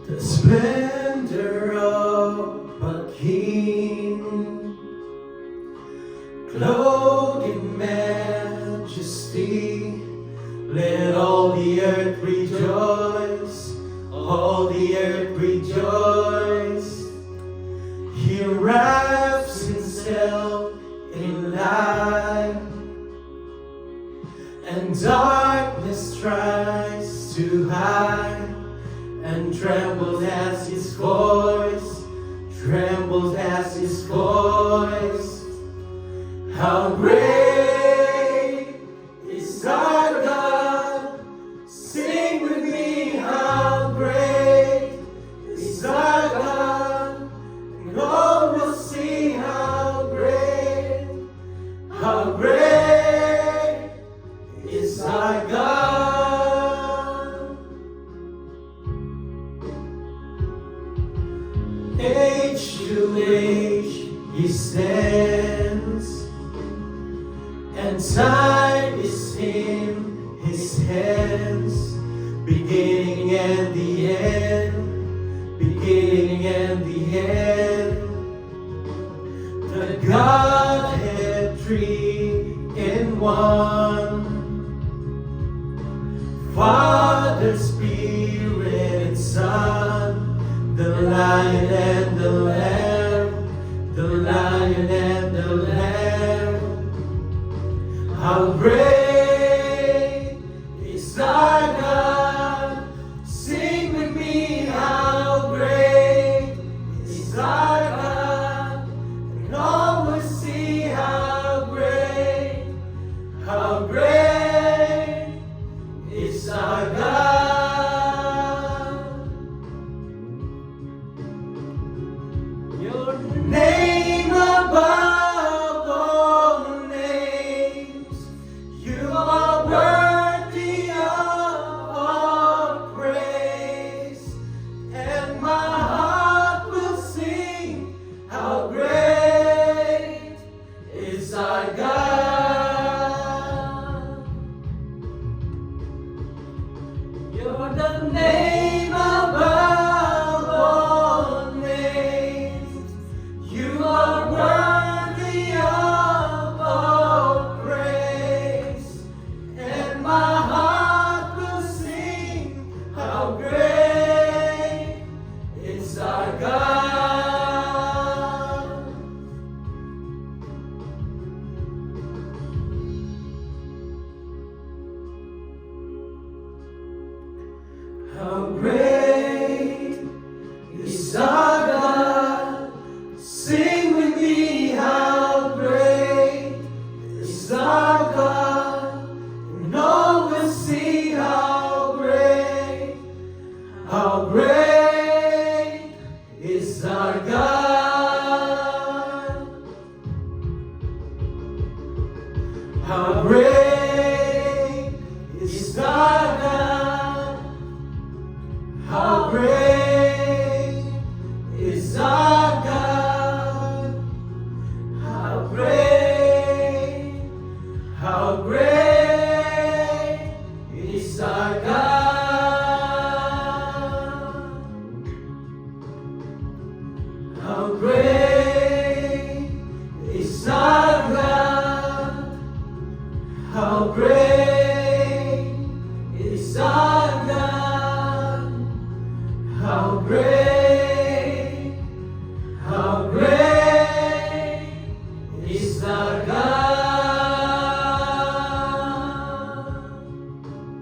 The splendor of a king, clothed in majesty. Let all the earth rejoice, all the earth rejoice. He wraps himself in light, and darkness tries to hide, and trembles as his voice, trembles as his voice. How great is our God! Sing with me, how great is our God! And all will see how great is our God. Age to age he stands, and time is in his hands. Beginning and the end, beginning and the end. The Godhead three in one, Father, Spirit, and Son, the Lion and the Lamb, the Lion and the Lamb. How great is our God! Sing with me, how great is our God! And all will see how great is our God. Your name above all names, you are worthy of all praise, and my heart will sing, how great is our God. You're the name above all names, you are worthy of all praise, and my heart will sing, how great is our God. How great is our God? Sing with me, how great is our God? And all will see how great is our God. How great is our God? How great is our God? How great is our God? How great is our God? How great is our God? How great